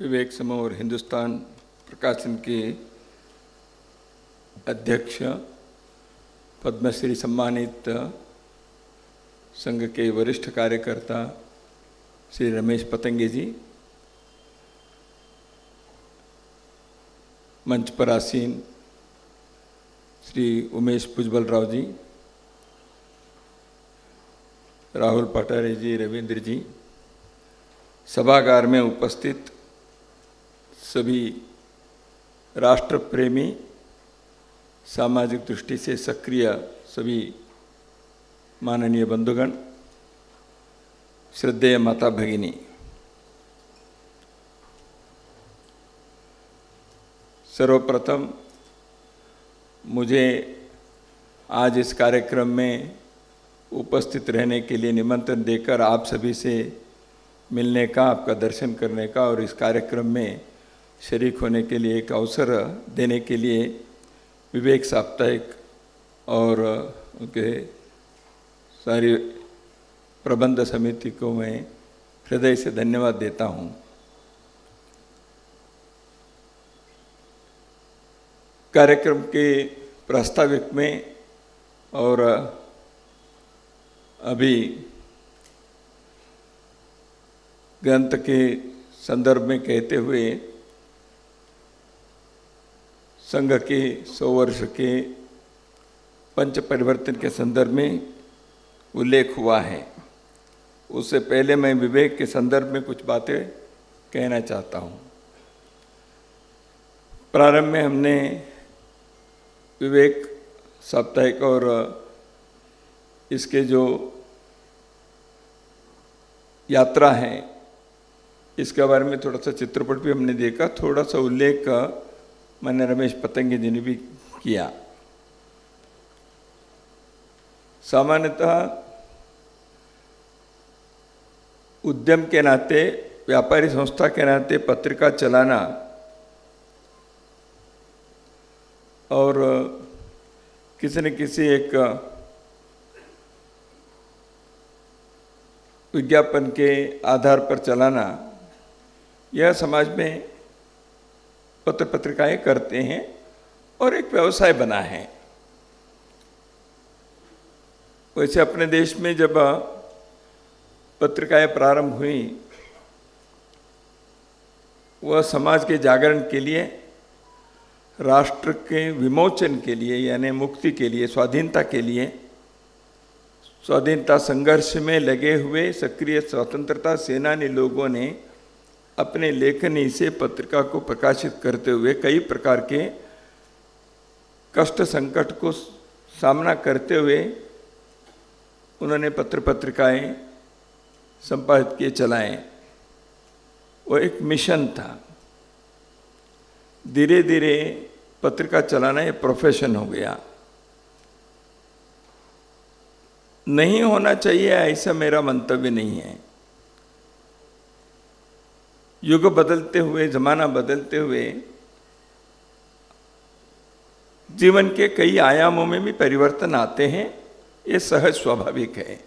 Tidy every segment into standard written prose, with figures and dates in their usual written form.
विवेक समूह और हिंदुस्तान प्रकाशन के अध्यक्ष, पद्मश्री सम्मानित संघ के वरिष्ठ कार्यकर्ता श्री रमेश पतंगे जी, मंच पर आसीन श्री उमेश पुजबल राव जी, राहुल पटारे जी, रविंद्र जी, सभागार में उपस्थित सभी राष्ट्र प्रेमी, सामाजिक दृष्टि से सक्रिय सभी माननीय बंधुगण, श्रद्धेय माता भगिनी, सर्वप्रथम मुझे आज इस कार्यक्रम में उपस्थित रहने के लिए निमंत्रण देकर आप सभी से मिलने का, आपका दर्शन करने का और इस कार्यक्रम में शरीक होने के लिए एक अवसर देने के लिए विवेक साप्ताहिक और उनके सारी प्रबंध समिति को मैं हृदय से धन्यवाद देता हूँ। कार्यक्रम के प्रास्ताविक में और अभी ग्रंथ के संदर्भ में कहते हुए संघ के 100 वर्ष के पंच परिवर्तन के संदर्भ में उल्लेख हुआ है। उससे पहले मैं विवेक के संदर्भ में कुछ बातें कहना चाहता हूँ। प्रारंभ में हमने विवेक साप्ताहिक और इसके जो यात्रा है इसके बारे में थोड़ा सा चित्रपट भी हमने देखा, थोड़ा सा उल्लेख मैंने रमेश पतंगे जी ने भी किया। सामान्यतः उद्यम के नाते, व्यापारी संस्था के नाते पत्रिका चलाना और किसी न किसी एक विज्ञापन के आधार पर चलाना, यह समाज में पत्र पत्रिकाएं करते हैं और एक व्यवसाय बना है। वैसे अपने देश में जब पत्रिकाएं प्रारंभ हुई, वह समाज के जागरण के लिए, राष्ट्र के विमोचन के लिए यानी मुक्ति के लिए, स्वाधीनता के लिए, स्वाधीनता संघर्ष में लगे हुए सक्रिय स्वतंत्रता सेनानी लोगों ने अपने लेखनी से पत्रिका को प्रकाशित करते हुए कई प्रकार के कष्ट संकट को सामना करते हुए उन्होंने पत्र पत्रिकाएं संपादित किए, चलाएं। वो एक मिशन था। धीरे धीरे पत्रिका चलाना ये प्रोफेशन हो गया। नहीं होना चाहिए ऐसा मेरा मंतव्य नहीं है। युग बदलते हुए, जमाना बदलते हुए जीवन के कई आयामों में भी परिवर्तन आते हैं, ये सहज स्वाभाविक है।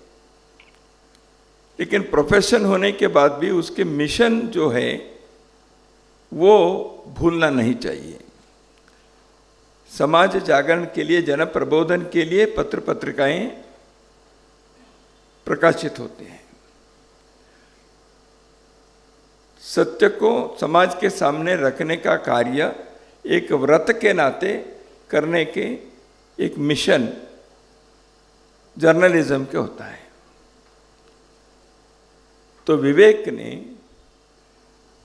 लेकिन प्रोफेशन होने के बाद भी उसके मिशन जो है वो भूलना नहीं चाहिए। समाज जागरण के लिए, जन प्रबोधन के लिए पत्र पत्रिकाएं प्रकाशित होते हैं। सत्य को समाज के सामने रखने का कार्य एक व्रत के नाते करने के एक मिशन जर्नलिज्म के होता है। तो विवेक ने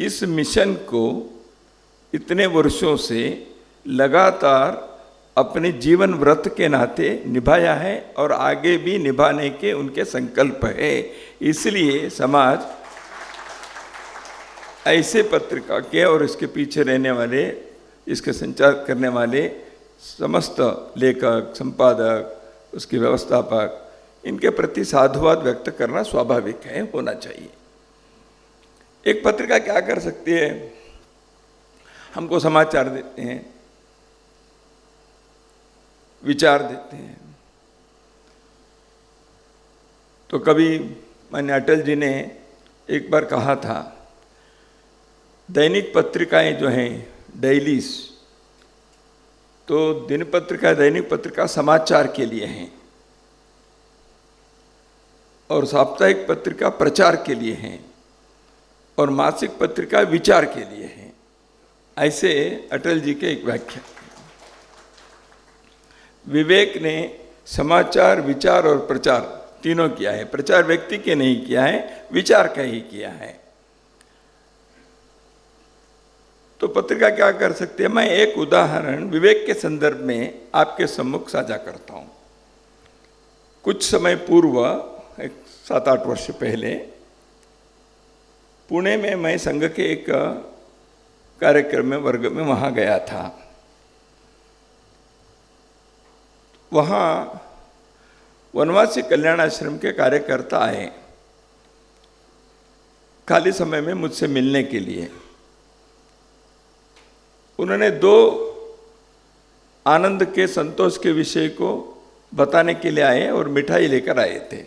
इस मिशन को इतने वर्षों से लगातार अपने जीवन व्रत के नाते निभाया है और आगे भी निभाने के उनके संकल्प है। इसलिए समाज ऐसे पत्रिका के और इसके पीछे रहने वाले, इसके संचार करने वाले समस्त लेखक, संपादक, उसके व्यवस्थापक, इनके प्रति साधुवाद व्यक्त करना स्वाभाविक है, होना चाहिए। एक पत्रिका क्या कर सकती है? हमको समाचार देते हैं, विचार देते हैं। तो कभी माननीय अटल जी ने एक बार कहा था दैनिक पत्रिकाएं जो हैं डेलीज, तो दिन पत्रिका दैनिक पत्रिका समाचार के लिए हैं और साप्ताहिक पत्रिका प्रचार के लिए हैं और मासिक पत्रिका विचार के लिए हैं। ऐसे अटल जी के एक व्याख्या। विवेक ने समाचार, विचार और प्रचार तीनों किया है। प्रचार व्यक्ति के नहीं किया है, विचार का ही किया है। तो पत्रिका क्या कर सकती है? मैं एक उदाहरण विवेक के संदर्भ में आपके सम्मुख साझा करता हूं। कुछ समय पूर्व, 7-8 वर्ष पहले, पुणे में मैं संघ के एक कार्यक्रम में, वर्ग में वहां गया था। वहां वनवासी कल्याण आश्रम के कार्यकर्ता आए खाली समय में मुझसे मिलने के लिए। उन्होंने 2 आनंद के, संतोष के विषय को बताने के लिए आए और मिठाई लेकर आए थे।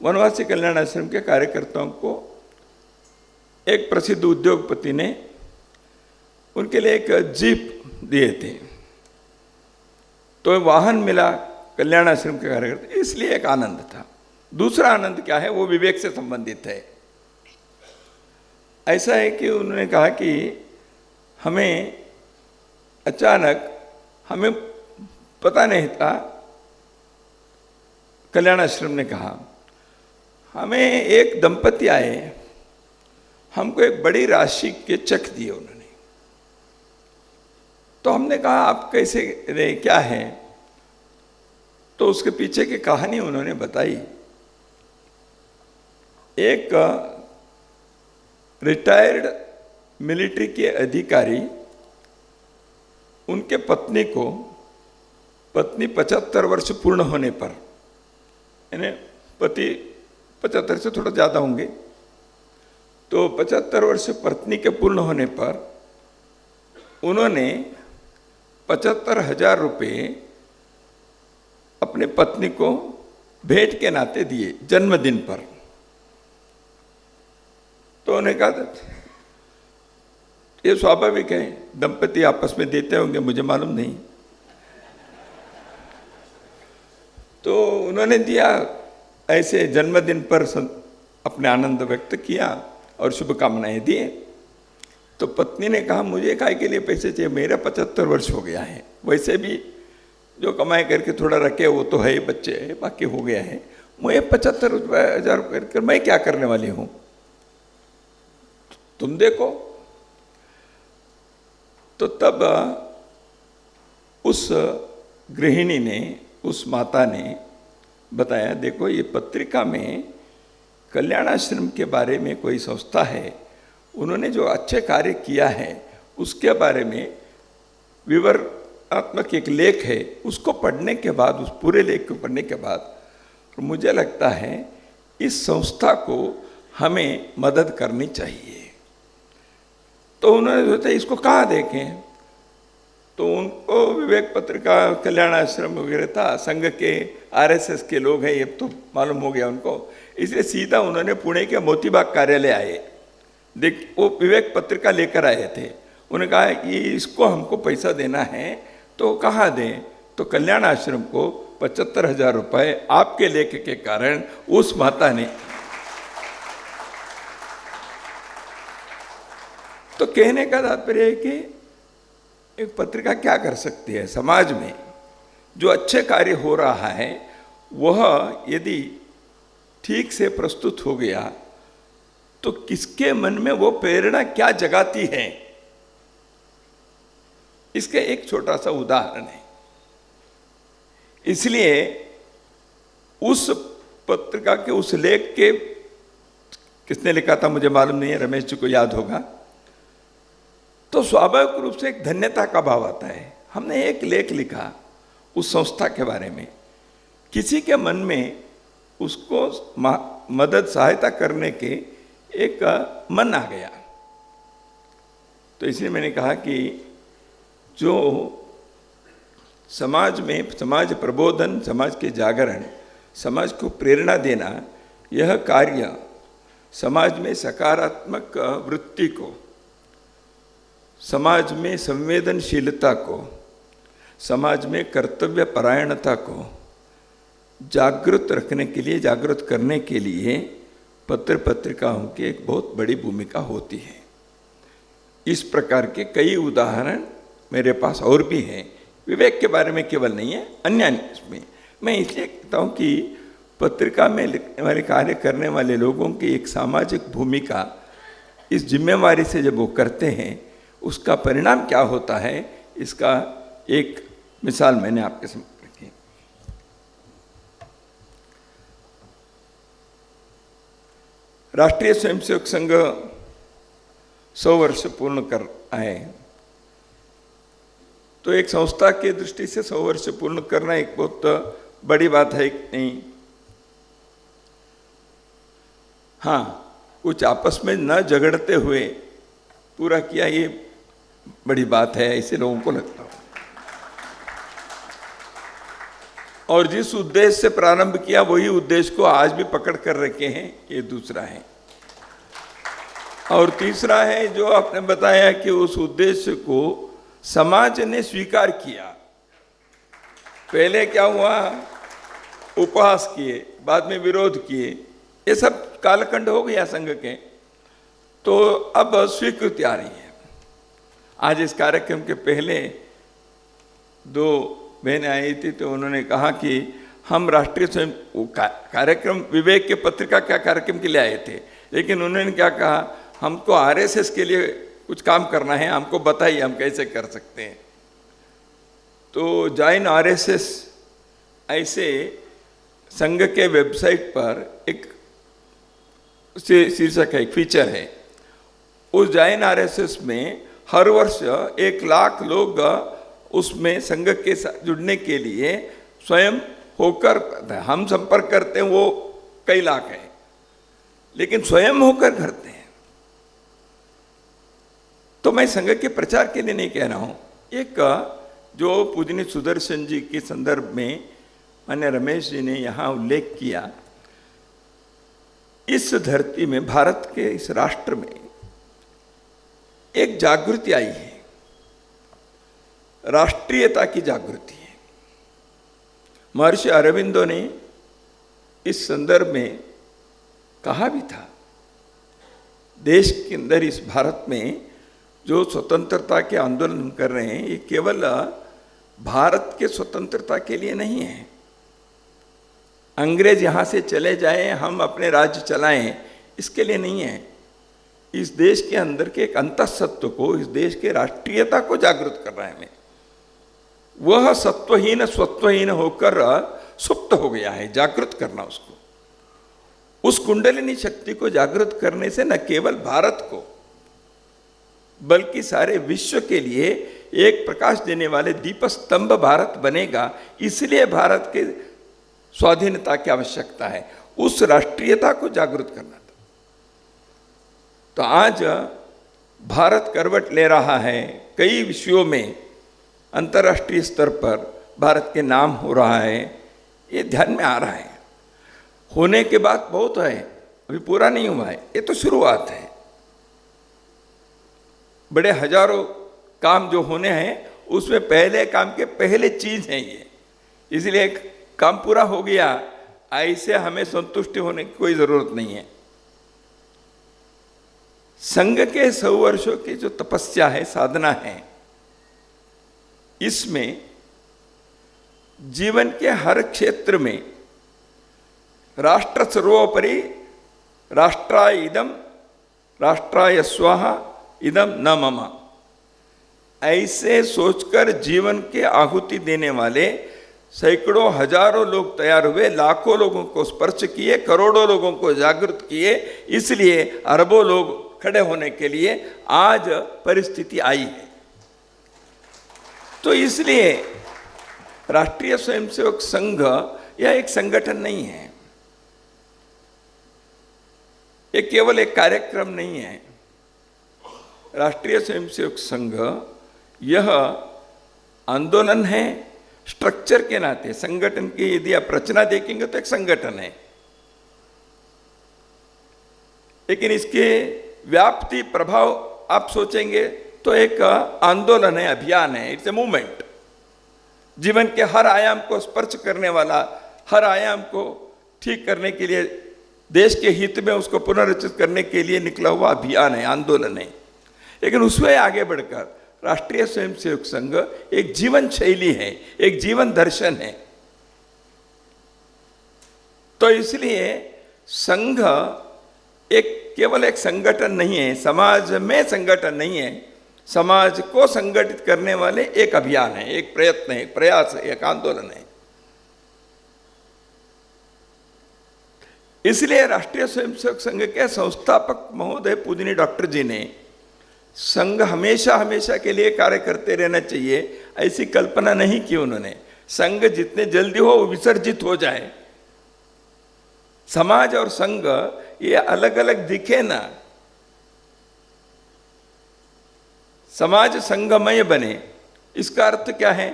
वनवासी कल्याण आश्रम के कार्यकर्ताओं को एक प्रसिद्ध उद्योगपति ने उनके लिए एक जीप दिए थे, तो वाहन मिला कल्याण आश्रम के कार्यकर्ता, इसलिए एक आनंद था। दूसरा आनंद क्या है? वो विवेक से संबंधित है। ऐसा है कि उन्होंने कहा कि हमें अचानक, हमें पता नहीं था, कल्याण आश्रम ने कहा, हमें एक दंपति आए, हमको एक बड़ी राशि के चेक दिए उन्होंने। तो हमने कहा आप कैसे रहे, क्या है? तो उसके पीछे की कहानी उन्होंने बताई। एक रिटायर्ड मिलिट्री के अधिकारी, उनके पत्नी 75 वर्ष पूर्ण होने पर, यानी पति 75 से थोड़ा ज़्यादा होंगे, तो 75 वर्ष पत्नी के पूर्ण होने पर उन्होंने 75,000 रुपये अपने पत्नी को भेंट के नाते दिए जन्मदिन पर। तो उन्होंने कहा ये स्वाभाविक है, दंपति आपस में देते होंगे, मुझे मालूम नहीं। तो उन्होंने दिया, ऐसे जन्मदिन पर अपने आनंद व्यक्त किया और शुभकामनाएं दिए। तो पत्नी ने कहा मुझे काय के लिए पैसे चाहिए, मेरा 75 वर्ष हो गया है, वैसे भी जो कमाई करके थोड़ा रखे वो तो है, बच्चे है, बाकी हो गया है, मुझे 75,000 रुपये मैं क्या करने वाली हूं, तुम देखो। तो तब उस गृहिणी ने, उस माता ने बताया, देखो ये पत्रिका में कल्याण आश्रम के बारे में कोई संस्था है, उन्होंने जो अच्छे कार्य किया है उसके बारे में विवरणात्मक एक लेख है, उसको पढ़ने के बाद, उस पूरे लेख को पढ़ने के बाद मुझे लगता है इस संस्था को हमें मदद करनी चाहिए। तो उन्होंने सोचा इसको कहाँ देखें, तो उनको विवेक पत्रिका, कल्याण आश्रम वगैरह था, संघ के आरएसएस के लोग हैं ये तो मालूम हो गया उनको, इसलिए सीधा उन्होंने पुणे के मोतीबाग कार्यालय आए, देख वो विवेक पत्रिका लेकर आए थे। उन्होंने कहा ये इसको हमको पैसा देना है तो कहाँ दें, तो कल्याण आश्रम को 75,000 रुपये आपके लेख के कारण उस माता ने। तो कहने का तात्पर्य है कि एक पत्रिका क्या कर सकती है, समाज में जो अच्छे कार्य हो रहा है वह यदि ठीक से प्रस्तुत हो गया तो किसके मन में वो प्रेरणा क्या जगाती है, इसका एक छोटा सा उदाहरण है। इसलिए उस पत्रिका के उस लेख के, किसने लिखा था मुझे मालूम नहीं है, रमेश जी को याद होगा, तो स्वाभाविक रूप से एक धन्यता का भाव आता है। हमने एक लेख लिखा उस संस्था के बारे में, किसी के मन में उसको मदद सहायता करने के एक मन आ गया। तो इसलिए मैंने कहा कि जो समाज में, समाज प्रबोधन, समाज के जागरण, समाज को प्रेरणा देना, यह कार्य समाज में सकारात्मक वृत्ति को समाज में संवेदनशीलता को, समाज में कर्तव्य परायणता को जागृत रखने के लिए, जागृत करने के लिए पत्र पत्रिकाओं की एक बहुत बड़ी भूमिका होती है। इस प्रकार के कई उदाहरण मेरे पास और भी हैं। विवेक के बारे में केवल नहीं है, अन्य इसमें मैं इसलिए कहता हूँ कि पत्रिका में लिखने वाले, कार्य करने वाले लोगों की एक सामाजिक भूमिका, इस जिम्मेवारी से जब वो करते हैं उसका परिणाम क्या होता है, इसका एक मिसाल मैंने आपके सामने रखी। राष्ट्रीय स्वयंसेवक संघ 100 वर्ष पूर्ण कर आए, तो एक संस्था की दृष्टि से 100 वर्ष पूर्ण करना एक बहुत बड़ी बात है कि नहीं? हाँ, कुछ आपस में न झगड़ते हुए पूरा किया, ये बड़ी बात है, ऐसे लोगों को लगता है। और जिस उद्देश्य से प्रारंभ किया वही उद्देश्य को आज भी पकड़ कर रखे हैं, ये दूसरा है। और तीसरा है जो आपने बताया कि उस उद्देश्य को समाज ने स्वीकार किया। पहले क्या हुआ, उपहास किए, बाद में विरोध किए, ये सब कालखंड हो गया संघ के, तो अब स्वीकृति आ रही है। आज इस कार्यक्रम के पहले 2 बहनें आई थी, तो उन्होंने कहा कि हम राष्ट्रीय स्वयं कार्यक्रम, विवेक के पत्रिका का कार्यक्रम के लिए आए थे, लेकिन उन्होंने क्या कहा, हमको आरएसएस के लिए कुछ काम करना है, हमको बताइए हम कैसे कर सकते हैं। तो जॉइन आरएसएस ऐसे संघ के वेबसाइट पर एक शीर्षक है, एक फीचर है। उस जॉइन आरएसएस में हर वर्ष 1 लाख लोग उसमें संघ के साथ जुड़ने के लिए स्वयं होकर, हम संपर्क करते हैं वो कई लाख है, लेकिन स्वयं होकर करते हैं। तो मैं संघ के प्रचार के लिए नहीं कह रहा हूं। एक जो पूजनीय सुदर्शन जी के संदर्भ में माननीय रमेश जी ने यहाँ उल्लेख किया, इस धरती में, भारत के इस राष्ट्र में एक जागृति आई है, राष्ट्रीयता की जागृति है। महर्षि अरविंदो ने इस संदर्भ में कहा भी था, देश के अंदर, इस भारत में जो स्वतंत्रता के आंदोलन कर रहे हैं, ये केवल भारत के स्वतंत्रता के लिए नहीं है। अंग्रेज यहाँ से चले जाएं, हम अपने राज्य चलाएं, इसके लिए नहीं है। इस देश के अंदर के एक अंतःसत्व को, इस देश के राष्ट्रीयता को जागृत कर रहा है हमें। वह सत्वहीन स्वत्वहीन होकर सुप्त हो गया है, जागृत करना उसको। उस कुंडलिनी शक्ति को जागृत करने से न केवल भारत को बल्कि सारे विश्व के लिए एक प्रकाश देने वाले दीप स्तंभ भारत बनेगा। इसलिए भारत के स्वाधीनता की आवश्यकता है, उस राष्ट्रीयता को जागृत करना था। तो आज भारत करवट ले रहा है, कई विषयों में अंतर्राष्ट्रीय स्तर पर भारत के नाम हो रहा है, ये ध्यान में आ रहा है। होने के बाद बहुत है, अभी पूरा नहीं हुआ है, ये तो शुरुआत है। बड़े हजारों काम जो होने हैं उसमें पहले काम के पहले चीज है ये। इसलिए काम पूरा हो गया ऐसे हमें संतुष्टि होने की कोई जरूरत नहीं है। संघ के 100 वर्षों की जो तपस्या है, साधना है, इसमें जीवन के हर क्षेत्र में राष्ट्र सर्वोपरि, राष्ट्राय इदम, राष्ट्राय स्वाहा, इदम न मम, ऐसे सोचकर जीवन के आहुति देने वाले सैकड़ों हजारों लोग तैयार हुए, लाखों लोगों को स्पर्श किए, करोड़ों लोगों को जागृत किए। इसलिए अरबों लोग खड़े होने के लिए आज परिस्थिति आई है। तो इसलिए राष्ट्रीय स्वयंसेवक संघ यह एक संगठन नहीं है, ये केवल एक कार्यक्रम नहीं है। राष्ट्रीय स्वयंसेवक संघ यह आंदोलन है, स्ट्रक्चर के नाते संगठन की यदि आप रचना देखेंगे तो एक संगठन है, लेकिन इसके व्याप्ति प्रभाव आप सोचेंगे तो एक आंदोलन है, अभियान है, इट्स ए मूवमेंट। जीवन के हर आयाम को स्पर्श करने वाला, हर आयाम को ठीक करने के लिए, देश के हित में उसको पुनर्रचित करने के लिए निकला हुआ अभियान है, आंदोलन है। लेकिन उसमें आगे बढ़कर राष्ट्रीय स्वयंसेवक संघ एक जीवन शैली है, एक जीवन दर्शन है। तो इसलिए संघ केवल एक संगठन नहीं है, समाज में संगठन नहीं है, समाज को संगठित करने वाले एक अभियान है, एक प्रयत्न है, एक प्रयास है, एक आंदोलन है। इसलिए राष्ट्रीय स्वयंसेवक संघ के संस्थापक महोदय पूजनीय डॉक्टर जी ने संघ हमेशा हमेशा के लिए कार्य करते रहना चाहिए ऐसी कल्पना नहीं की उन्होंने। संघ जितने जल्दी हो विसर्जित हो जाए, समाज और संघ ये अलग अलग दिखे ना, समाज संघमय बने। इसका अर्थ क्या है?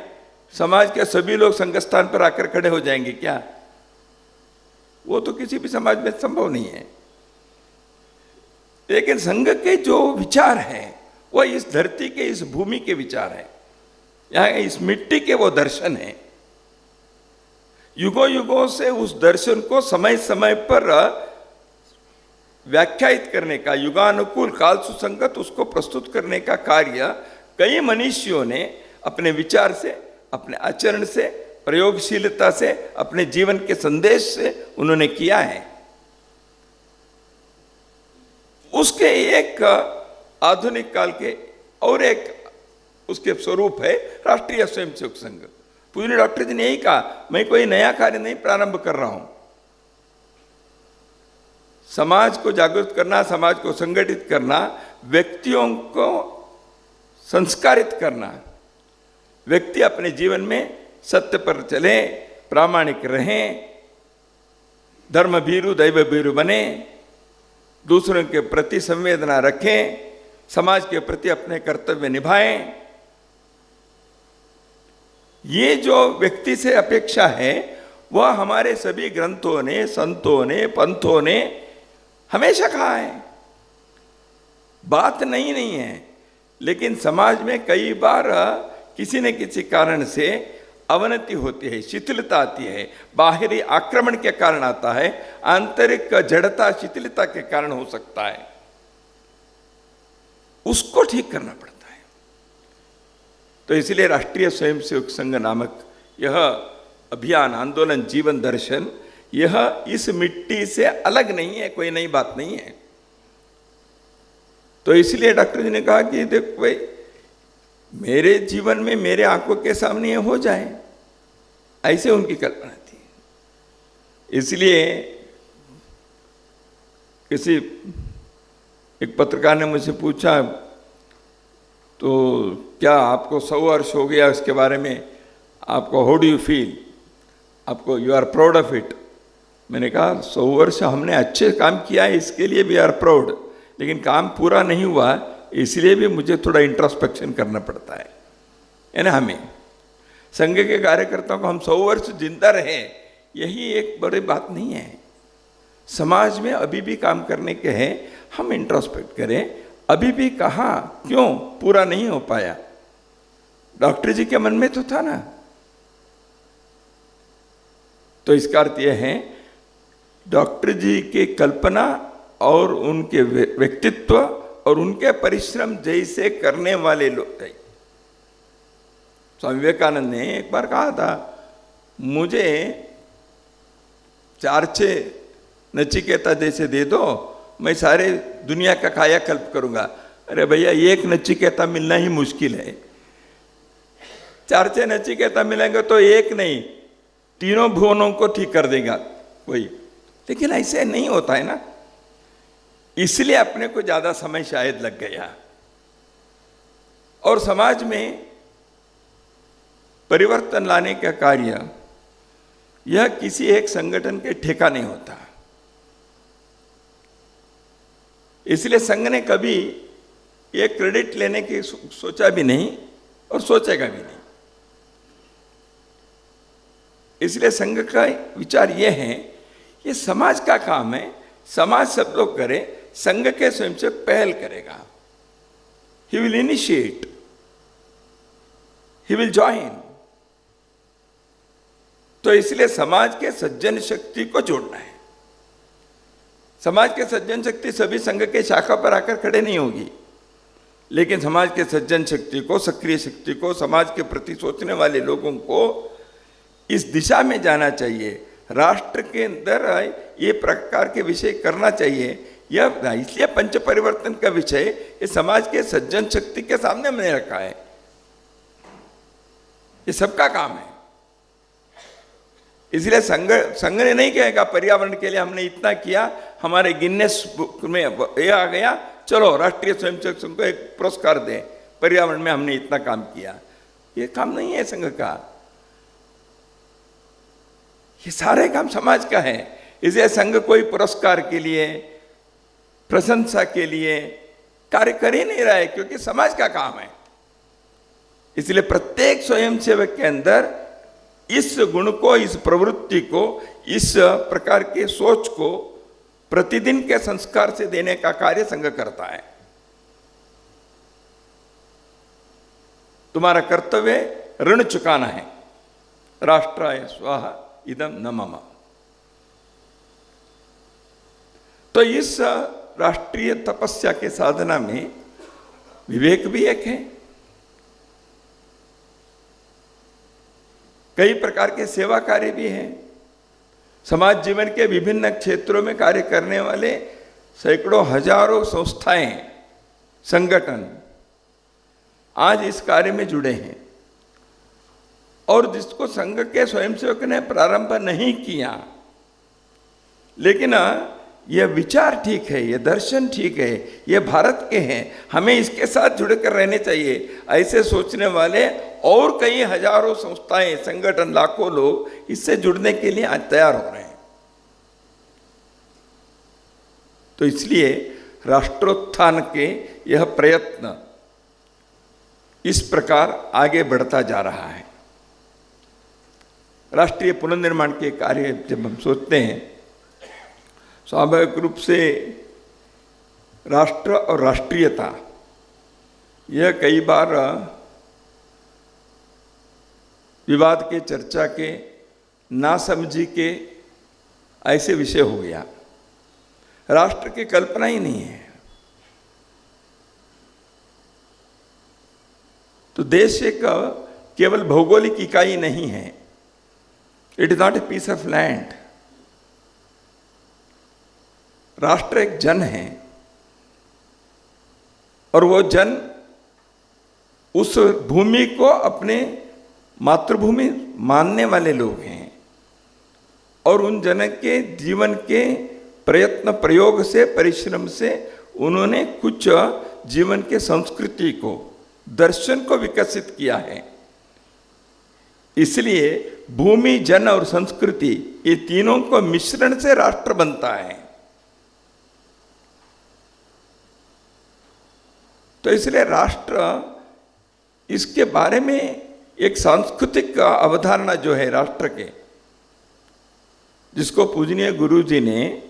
समाज के सभी लोग संघ स्थान पर आकर खड़े हो जाएंगे क्या? वो तो किसी भी समाज में संभव नहीं है। लेकिन संघ के जो विचार हैं वो इस धरती के, इस भूमि के विचार हैं, यहाँ इस मिट्टी के वो दर्शन है। युगों युगों से उस दर्शन को समय समय पर व्याख्यायित करने का, युगानुकूल काल सुसंगत उसको प्रस्तुत करने का कार्य कई मनीषियों ने अपने विचार से, अपने आचरण से, प्रयोगशीलता से, अपने जीवन के संदेश से उन्होंने किया है। उसके एक आधुनिक काल के और एक उसके स्वरूप है राष्ट्रीय स्वयंसेवक संघ। पूजनीय डॉक्टर जी ने यही कहा, मैं कोई नया कार्य नहीं प्रारंभ कर रहा हूं। समाज को जागरूक करना, समाज को संगठित करना, व्यक्तियों को संस्कारित करना, व्यक्ति अपने जीवन में सत्य पर चले, प्रामाणिक रहें, धर्म भीरु दैव भीरु बने, दूसरों के प्रति संवेदना रखें, समाज के प्रति अपने कर्तव्य निभाएं। ये जो व्यक्ति से अपेक्षा है वह हमारे सभी ग्रंथों ने, संतों ने, पंथों ने हमेशा कहा है। बात नहीं है, लेकिन समाज में कई बार किसी न किसी कारण से अवनति होती है, शिथिलता आती है, बाहरी आक्रमण के कारण आता है, आंतरिक जड़ता शिथिलता के कारण हो सकता है, उसको ठीक करना पड़ता है। तो इसलिए राष्ट्रीय स्वयंसेवक संघ नामक यह अभियान, आंदोलन, जीवन दर्शन, यह इस मिट्टी से अलग नहीं है, कोई नई बात नहीं है। तो इसलिए डॉक्टर जी ने कहा कि देखो भाई, मेरे जीवन में मेरे आंखों के सामने ये हो जाए, ऐसे उनकी कल्पना थी। इसलिए किसी एक पत्रकार ने मुझसे पूछा, तो क्या आपको 100 वर्ष हो गया, इसके बारे में आपको हाउ डू यू फील, आपको you are proud of it? मैंने कहा 100 वर्ष हमने अच्छे काम किया है, इसके लिए वी आर प्राउड, लेकिन काम पूरा नहीं हुआ, इसलिए भी मुझे थोड़ा इंट्रोस्पेक्शन करना पड़ता है ना। हमें संघ के कार्यकर्ताओं को हम 100 वर्ष जिंदा रहे, यही एक बड़ी बात नहीं है। समाज में अभी भी काम करने के हैं, हम इंट्रोस्पेक्ट करें, अभी भी कहाँ, क्यों पूरा नहीं हो पाया? डॉक्टर जी के मन में तो था ना। तो इसका अर्थ यह है, डॉक्टर जी की कल्पना और उनके व्यक्तित्व और उनके परिश्रम जैसे करने वाले लोग थे। स्वामी विवेकानंद ने एक बार कहा था, मुझे 4-6 नचिकेता जैसे दे दो, मैं सारे दुनिया का कायाकल्प करूंगा। अरे भैया, एक नचिकेता मिलना ही मुश्किल है। 4-6 नचिकेता मिलेंगे तो एक नहीं, तीनों भुवनों को ठीक कर देगा कोई। लेकिन ऐसे नहीं होता है ना, इसलिए अपने को ज्यादा समय शायद लग गया। और समाज में परिवर्तन लाने का कार्य यह किसी एक संगठन के ठेका नहीं होता। इसलिए संघ ने कभी ये क्रेडिट लेने की सोचा भी नहीं और सोचेगा भी नहीं। इसलिए संघ का विचार यह है, ये समाज का काम है, समाज सब लोग करे, संघ के स्वयं से पहल करेगा। he will initiate, he will join. तो इसलिए समाज के सज्जन शक्ति को जोड़ना है। समाज के सज्जन शक्ति सभी संघ के शाखा पर आकर खड़े नहीं होगी, लेकिन समाज के सज्जन शक्ति को, सक्रिय शक्ति को, समाज के प्रति सोचने वाले लोगों को इस दिशा में जाना चाहिए। राष्ट्र के अंदर ये प्रकार के विषय करना चाहिए। यह इसलिए पंच परिवर्तन का विषय ये समाज के सज्जन शक्ति के सामने हमने रखा है। ये सबका काम है। इसलिए संघ ने नहीं कहेगा पर्यावरण के लिए हमने इतना किया, हमारे गिनेस बुक में ये आ गया, चलो राष्ट्रीय स्वयंसेवक संघ को एक पुरस्कार दें, पर्यावरण में हमने इतना काम किया। ये काम नहीं है संघ का, ये सारे काम समाज का है। इसलिए संघ कोई पुरस्कार के लिए, प्रशंसा के लिए कार्य कर ही नहीं रहा है, क्योंकि समाज का काम है। इसलिए प्रत्येक स्वयंसेवक के अंदर इस गुण को, इस प्रवृत्ति को, इस प्रकार के सोच को प्रतिदिन के संस्कार से देने का कार्य संघ करता है। तुम्हारा कर्तव्य ऋण चुकाना है। राष्ट्राय स्वाहा इदम न मम। तो इस राष्ट्रीय तपस्या के साधना में विवेक भी एक है। कई प्रकार के सेवा कार्य भी हैं। समाज जीवन के विभिन्न क्षेत्रों में कार्य करने वाले सैकड़ों हजारों संस्थाएं, संगठन आज इस कार्य में जुड़े हैं। और जिसको संघ के स्वयंसेवक ने प्रारंभ नहीं किया, लेकिन यह विचार ठीक है, यह दर्शन ठीक है, यह भारत के हैं, हमें इसके साथ जुड़कर रहने चाहिए, ऐसे सोचने वाले और कई हजारों संस्थाएं, संगठन, लाखों लोग इससे जुड़ने के लिए आज तैयार हो रहे हैं। तो इसलिए राष्ट्रोत्थान के यह प्रयत्न इस प्रकार आगे बढ़ता जा रहा है। राष्ट्रीय पुनर्निर्माण के कार्य जब हम सोचते हैं, स्वाभाविक रूप से राष्ट्र और राष्ट्रीयता यह कई बार विवाद के, चर्चा के, नासमझी के ऐसे विषय हो गया। राष्ट्र की कल्पना ही नहीं है। तो देश एक केवल भौगोलिक इकाई नहीं है। It is not a piece of land. राष्ट्र एक जन है, और वो जन उस भूमि को अपने मातृभूमि मानने वाले लोग हैं, और उन जन के जीवन के प्रयत्न, प्रयोग से, परिश्रम से उन्होंने कुछ जीवन के संस्कृति को, दर्शन को विकसित किया है। इसलिए भूमि, जन और संस्कृति, ये तीनों को मिश्रण से राष्ट्र बनता है। तो इसलिए राष्ट्र, इसके बारे में एक सांस्कृतिक अवधारणा जो है राष्ट्र के, जिसको पूजनीय गुरु जी ने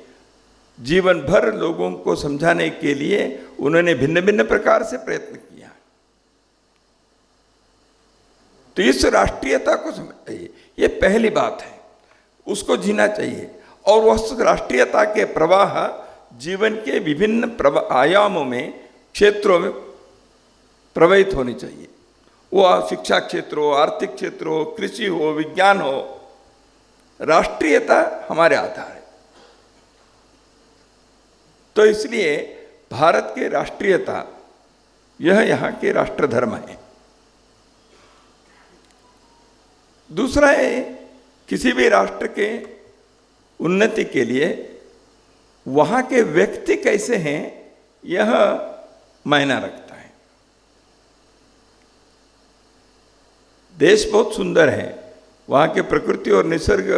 जीवन भर लोगों को समझाने के लिए उन्होंने भिन्न भिन्न प्रकार से प्रयत्न किया। तो इस राष्ट्रीयता को समझना चाहिए, ये पहली बात है, उसको जीना चाहिए। और उस राष्ट्रीयता के प्रवाह जीवन के विभिन्न आयामों में, क्षेत्रों में प्रवाहित होनी चाहिए। वो शिक्षा क्षेत्र हो, आर्थिक क्षेत्र हो, कृषि हो, विज्ञान हो, राष्ट्रीयता हमारे आधार है। तो इसलिए भारत के राष्ट्रीयता, यह यहाँ के राष्ट्र धर्म है। दूसरा है, किसी भी राष्ट्र के उन्नति के लिए वहाँ के व्यक्ति कैसे हैं, यह मायना रखता है। देश बहुत सुंदर है, वहाँ के प्रकृति और निसर्ग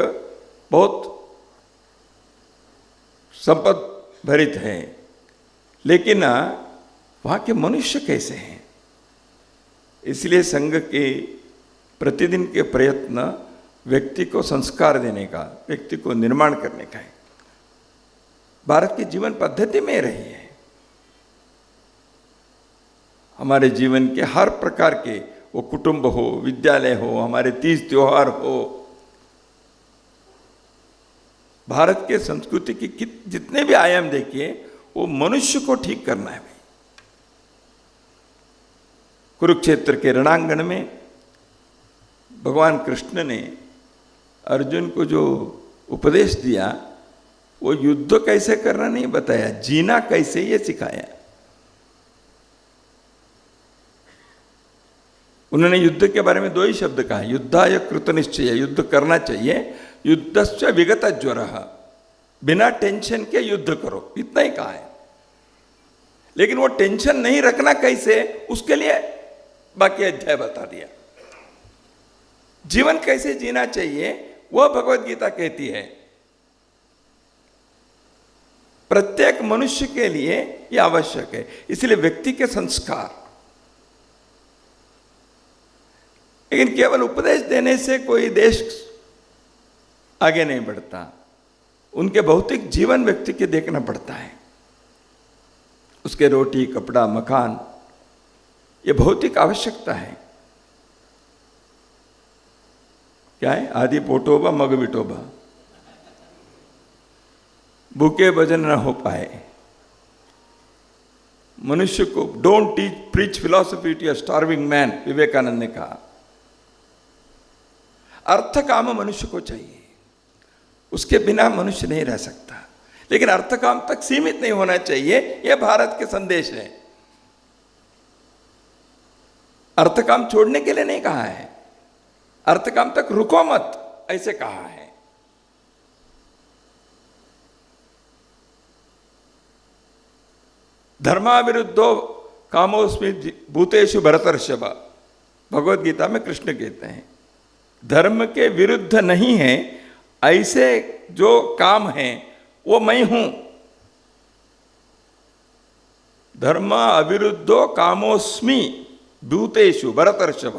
बहुत संपद भरित है, लेकिन वहाँ के मनुष्य कैसे हैं। इसलिए संघ के प्रतिदिन के प्रयत्न व्यक्ति को संस्कार देने का, व्यक्ति को निर्माण करने का है। भारत की जीवन पद्धति में रही है। हमारे जीवन के हर प्रकार के, वो कुटुंब हो, विद्यालय हो, हमारे तीज त्योहार हो, भारत के संस्कृति की जितने भी आयाम देखिए, वो मनुष्य को ठीक करना है भाई। कुरुक्षेत्र के रणांगण में भगवान कृष्ण ने अर्जुन को जो उपदेश दिया, वो युद्ध कैसे करना नहीं बताया, जीना कैसे ये सिखाया। उन्होंने युद्ध के बारे में 2 ही शब्द कहा, युद्धाय कृतनिश्चय, युद्ध करना चाहिए, युद्धस्य विगत ज्वरः, बिना टेंशन के युद्ध करो, इतना ही कहा है। लेकिन वो टेंशन नहीं रखना कैसे, उसके लिए बाकी अध्याय बता दिया। जीवन कैसे जीना चाहिए वह भगवत गीता कहती है। प्रत्येक मनुष्य के लिए यह आवश्यक है। इसलिए व्यक्ति के संस्कार, लेकिन केवल उपदेश देने से कोई देश आगे नहीं बढ़ता। उनके भौतिक जीवन व्यक्ति के देखना पड़ता है। उसके रोटी, कपड़ा, मकान, ये भौतिक आवश्यकता है। क्या है? आदि पोटोबा मग विटोबा, भूखे भजन न हो पाए। मनुष्य को don't teach preach philosophy to a starving man, Vivekananda ने कहा। अर्थ काम मनुष्य को चाहिए, उसके बिना मनुष्य नहीं रह सकता। लेकिन अर्थ काम तक सीमित नहीं होना चाहिए, यह भारत के संदेश है। अर्थ काम छोड़ने के लिए नहीं कहा है, अर्थ काम तक रुको मत, ऐसे कहा है। धर्माविरुद्धो कामोस्मि भूतेषु भरतर्षभ, भगवत गीता में कृष्ण कहते हैं धर्म के विरुद्ध नहीं है, ऐसे जो काम है वो मैं हूं। धर्म अविरुद्धो कामोस्मि भूतेषु भरतर्षभ,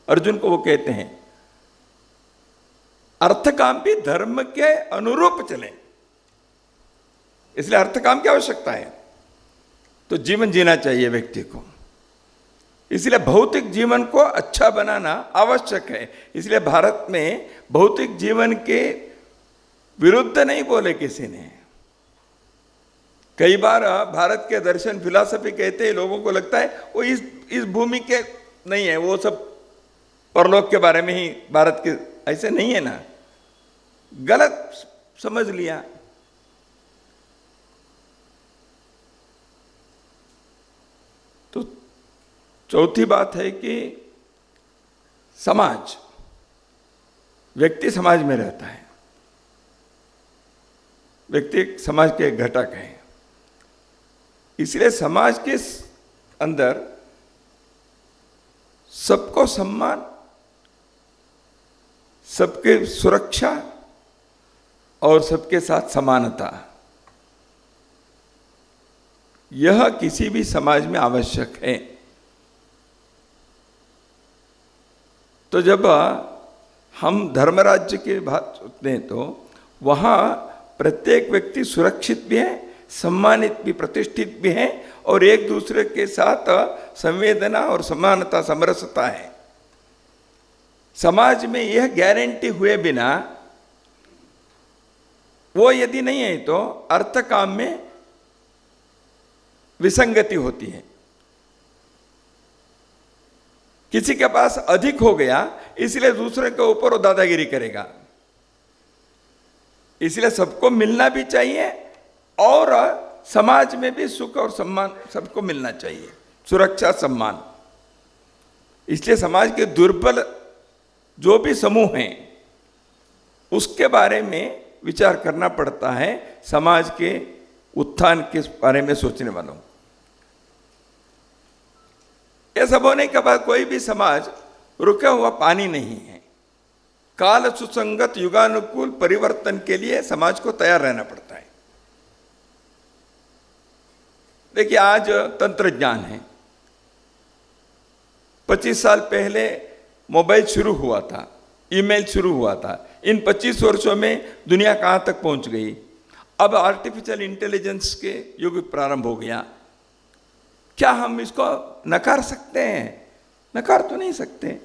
अर्जुन को वो कहते हैं। अर्थ काम भी धर्म के अनुरूप चले, इसलिए अर्थ काम की आवश्यकता है। तो जीवन जीना चाहिए व्यक्ति को, इसलिए भौतिक जीवन को अच्छा बनाना आवश्यक है। इसलिए भारत में भौतिक जीवन के विरुद्ध नहीं बोले किसी ने। कई बार भारत के दर्शन फिलॉसफी कहते हैं, लोगों को लगता है वो इस भूमि के नहीं है, वो सब परलोक के बारे में ही भारत के, ऐसे नहीं है ना, गलत समझ लिया। तो चौथी बात है कि समाज, व्यक्ति समाज में रहता है, व्यक्ति समाज के घटक है। इसलिए समाज के अंदर सबको सम्मान, सबके सुरक्षा और सबके साथ समानता, यह किसी भी समाज में आवश्यक है। तो जब हम धर्मराज्य की बात सोचते हैं तो वहाँ प्रत्येक व्यक्ति सुरक्षित भी है, सम्मानित भी, प्रतिष्ठित भी है, और एक दूसरे के साथ संवेदना और समानता, समरसता है। समाज में यह गारंटी हुए बिना, वो यदि नहीं है तो अर्थ काम में विसंगति होती है। किसी के पास अधिक हो गया, इसलिए दूसरे के ऊपर वो दादागिरी करेगा। इसलिए सबको मिलना भी चाहिए और समाज में भी सुख और सम्मान सबको मिलना चाहिए, सुरक्षा, सम्मान। इसलिए समाज के दुर्बल जो भी समूह हैं उसके बारे में विचार करना पड़ता है, समाज के उत्थान के बारे में सोचने वालों। यह सब होने के बाद कोई भी समाज रुका हुआ पानी नहीं है। काल सुसंगत युगानुकूल परिवर्तन के लिए समाज को तैयार रहना पड़ता है। देखिए, आज तंत्रज्ञान है, 25 साल पहले मोबाइल शुरू हुआ था, ईमेल शुरू हुआ था। इन 25 वर्षों में दुनिया कहां तक पहुंच गई। अब आर्टिफिशियल इंटेलिजेंस के युग प्रारंभ हो गया। क्या हम इसको नकार सकते हैं? नकार तो नहीं सकते।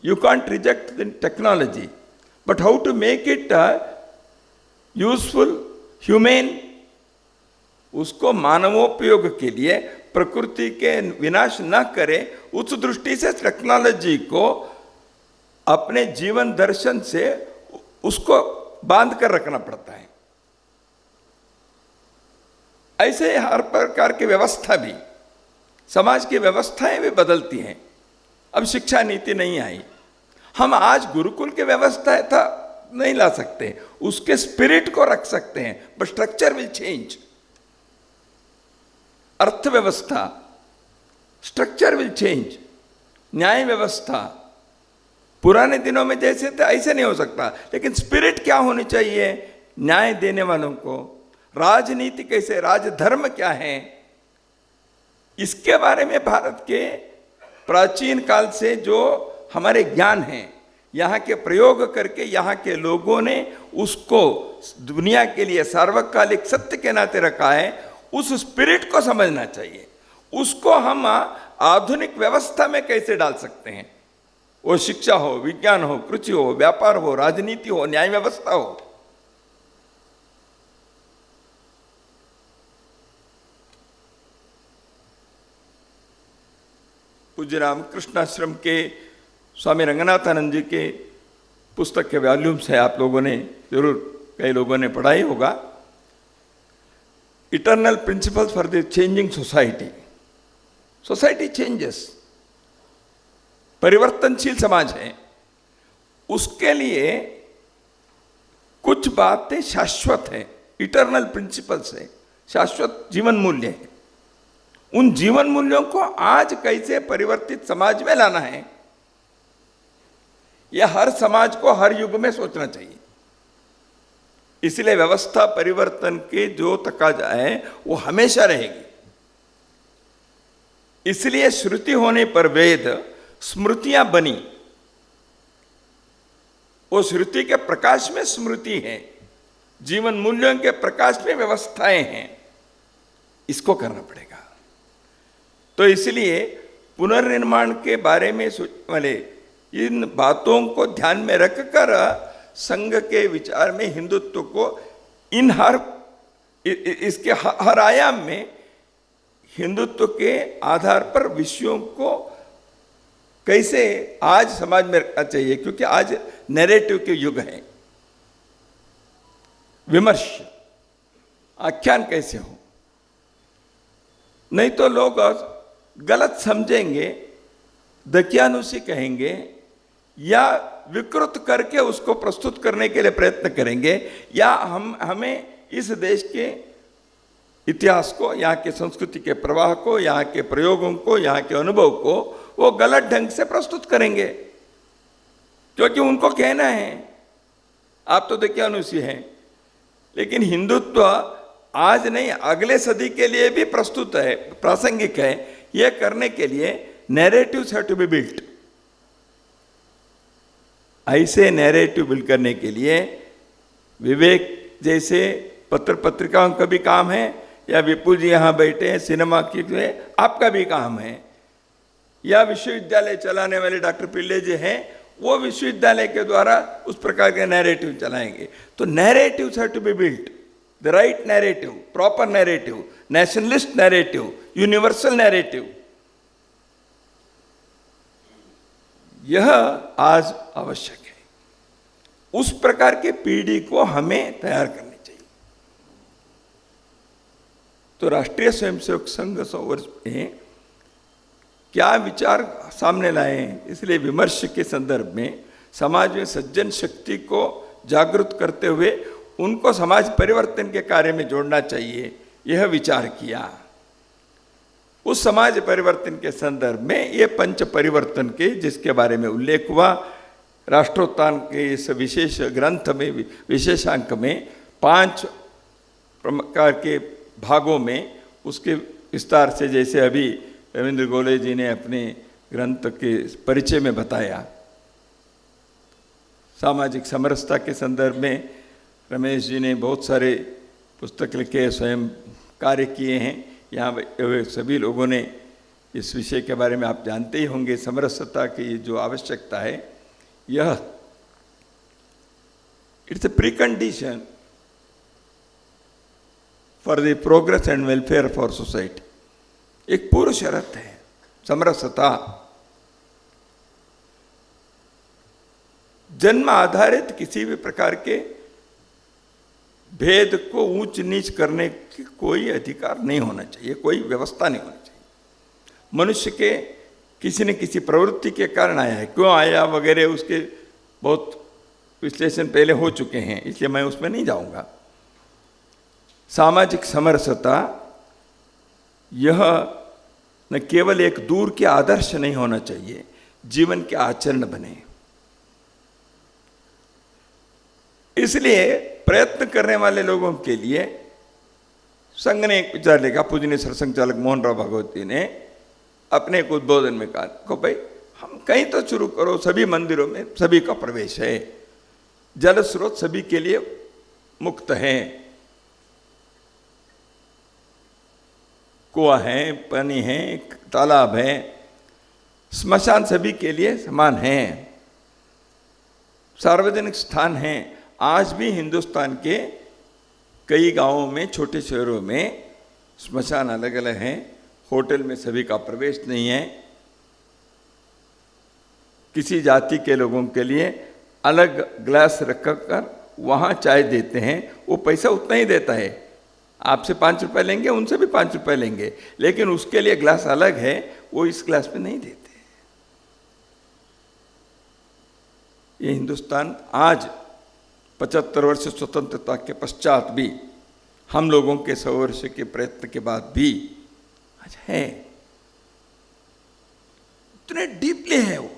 You can't reject the technology, but how to make it useful, humane, उसको मानवोपयोग के लिए, प्रकृति के विनाश न करे, उस दृष्टि से टेक्नोलॉजी को अपने जीवन दर्शन से उसको बांध कर रखना पड़ता है। ऐसे हर प्रकार की व्यवस्था भी, समाज की व्यवस्थाएं भी बदलती हैं। अब शिक्षा नीति नहीं आई, हम आज गुरुकुल की व्यवस्था था नहीं ला सकते, उसके स्पिरिट को रख सकते हैं, बट स्ट्रक्चर विल चेंज। अर्थव्यवस्था, स्ट्रक्चर विल चेंज। न्याय व्यवस्था पुराने दिनों में जैसे थे ऐसे नहीं हो सकता, लेकिन स्पिरिट क्या होनी चाहिए न्याय देने वालों को? राजनीति कैसे, राजधर्म क्या है, इसके बारे में भारत के प्राचीन काल से जो हमारे ज्ञान हैं, यहाँ के प्रयोग करके यहाँ के लोगों ने उसको दुनिया के लिए सार्वकालिक सत्य के नाते रखा है। उस स्पिरिट को समझना चाहिए। उसको हम आधुनिक व्यवस्था में कैसे डाल सकते हैं? वो शिक्षा हो, विज्ञान हो, कृषि हो, व्यापार हो, राजनीति हो, न्याय व्यवस्था हो। पूज्य रामकृष्ण आश्रम के स्वामी रंगनाथानंद जी के पुस्तक के वॉल्यूम्स है, आप लोगों ने जरूर कई लोगों ने पढ़ा ही होगा। Eternal principles for the changing society. Society changes, परिवर्तनशील समाज है, उसके लिए कुछ बातें शाश्वत है, इटर्नल प्रिंसिपल्स है, शाश्वत जीवन मूल्य है। उन जीवन मूल्यों को आज कैसे परिवर्तित समाज में लाना है, यह हर समाज को हर युग में सोचना चाहिए। इसलिए व्यवस्था परिवर्तन के जो तकाजा है वो हमेशा रहेगी। इसलिए श्रुति होने पर वेद, स्मृतियां बनी, वो श्रुति के प्रकाश में स्मृति है, जीवन मूल्यों के प्रकाश में व्यवस्थाएं हैं। इसको करना पड़ेगा। तो इसलिए पुनर्निर्माण के बारे में वाले इन बातों को ध्यान में रखकर संघ के विचार में हिंदुत्व को इन इसके हर आयाम में हिंदुत्व के आधार पर विषयों को कैसे आज समाज में रखना चाहिए, क्योंकि आज नैरेटिव के युग है। विमर्श, आख्यान कैसे हो, नहीं तो लोग गलत समझेंगे, दकियानुसी कहेंगे या विकृत करके उसको प्रस्तुत करने के लिए प्रयत्न करेंगे, या हमें इस देश के इतिहास को, यहाँ के संस्कृति के प्रवाह को, यहाँ के प्रयोगों को, यहाँ के अनुभव को वो गलत ढंग से प्रस्तुत करेंगे, क्योंकि उनको कहना है आप तो दकियानुसी हैं। लेकिन हिंदुत्व आज नहीं, अगले सदी के लिए भी प्रस्तुत है, प्रासंगिक है। यह करने के लिए narratives have to be built. ऐसे नैरेटिव बिल्ड करने के लिए विवेक जैसे पत्र पत्रिकाओं का भी काम है, या विपुल जी यहाँ बैठे हैं सिनेमा की आपका भी काम है, या विश्वविद्यालय चलाने वाले डॉक्टर पिल्ले जी हैं, वो विश्वविद्यालय के द्वारा उस प्रकार के नैरेटिव चलाएंगे। तो narratives have to be built, the right narrative, proper narrative, nationalist narrative, universal narrative. यह आज आवश्यक है। उस प्रकार के पीढ़ी को हमें तैयार करनी चाहिए। तो राष्ट्रीय स्वयंसेवक संघ 100 वर्ष में क्या विचार सामने लाए, इसलिए विमर्श के संदर्भ में समाज में सज्जन शक्ति को जागृत करते हुए उनको समाज परिवर्तन के कार्य में जोड़ना चाहिए, यह विचार किया। उस समाज परिवर्तन के संदर्भ में ये पंच परिवर्तन के जिसके बारे में उल्लेख हुआ, राष्ट्रोत्थान के इस विशेष ग्रंथ में, विशेषांक में 5 प्रकार के भागों में उसके विस्तार से, जैसे अभी रविंद्र गोले जी ने अपने ग्रंथ के परिचय में बताया। सामाजिक समरसता के संदर्भ में रमेश जी ने बहुत सारे पुस्तक लिखे, स्वयं कार्य किए हैं। यहाँ सभी लोगों ने इस विषय के बारे में आप जानते ही होंगे। समरसता की जो आवश्यकता है, यह it's a precondition for the progress and welfare for society. एक पूर्व शर्त है समरसता। जन्म आधारित किसी भी प्रकार के भेद को ऊंच नीच करने की कोई अधिकार नहीं होना चाहिए, कोई व्यवस्था नहीं होनी चाहिए। मनुष्य के किसी न किसी प्रवृत्ति के कारण आया है, क्यों आया वगैरह उसके बहुत विश्लेषण पहले हो चुके हैं, इसलिए मैं उसमें नहीं जाऊंगा। सामाजिक समरसता यह न केवल एक दूर के आदर्श नहीं होना चाहिए, जीवन के आचरण बने। इसलिए प्रयत्न करने वाले लोगों के लिए संघ ने एक विचार लिखा। पूजनीय सरसंघ चालक मोहन राव भागवती ने अपने एक उद्बोधन में कहा को भाई हम कहीं तो शुरू करो, सभी मंदिरों में सभी का प्रवेश है, जल स्रोत सभी के लिए मुक्त है, कुआं है, पानी है, तालाब है, स्मशान सभी के लिए समान है, सार्वजनिक स्थान है। आज भी हिंदुस्तान के कई गांवों में, छोटे शहरों में स्मशान अलग अलग हैं, होटल में सभी का प्रवेश नहीं है। किसी जाति के लोगों के लिए अलग ग्लास रखकर वहाँ चाय देते हैं, वो पैसा उतना ही देता है। आपसे 5 रुपए लेंगे, उनसे भी 5 रुपए लेंगे, लेकिन उसके लिए ग्लास अलग है, वो इस ग्लास में नहीं देते। ये हिंदुस्तान आज 75 वर्ष स्वतंत्रता के पश्चात भी, हम लोगों के 100 वर्ष के प्रयत्न के बाद भी आज है। इतने डीपली है वो।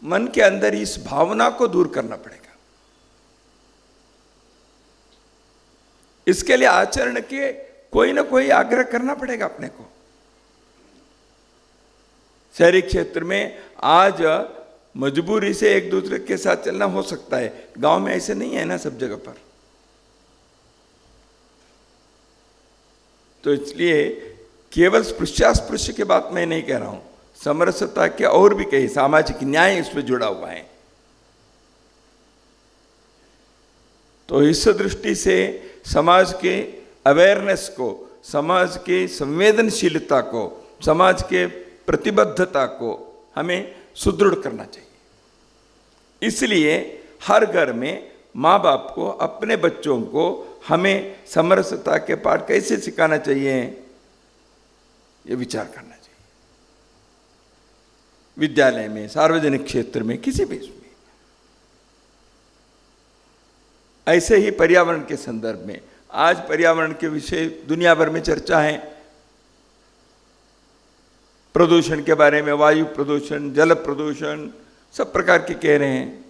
मन के अंदर इस भावना को दूर करना पड़ेगा। इसके लिए आचरण के कोई ना कोई आग्रह करना पड़ेगा अपने को। शहरी क्षेत्र में आज मजबूरी से एक दूसरे के साथ चलना हो सकता है, गांव में ऐसे नहीं है ना सब जगह पर। तो इसलिए केवल स्पृश्यास्पृश्य की बात मैं नहीं कह रहा हूं, समरसता के और भी कई सामाजिक न्याय इसमें जुड़ा हुआ है। तो इस दृष्टि से समाज के अवेयरनेस को, समाज के संवेदनशीलता को, समाज के प्रतिबद्धता को हमें सुदृढ़ करना चाहिए। इसलिए हर घर में माँ बाप को, अपने बच्चों को हमें समरसता के पाठ कैसे सिखाना चाहिए, ये विचार करना चाहिए। विद्यालय में, सार्वजनिक क्षेत्र में, किसी भी इसमें। ऐसे ही पर्यावरण के संदर्भ में, आज पर्यावरण के विषय दुनिया भर में चर्चा है। प्रदूषण के बारे में, वायु प्रदूषण, जल प्रदूषण, सब प्रकार के कह रहे हैं।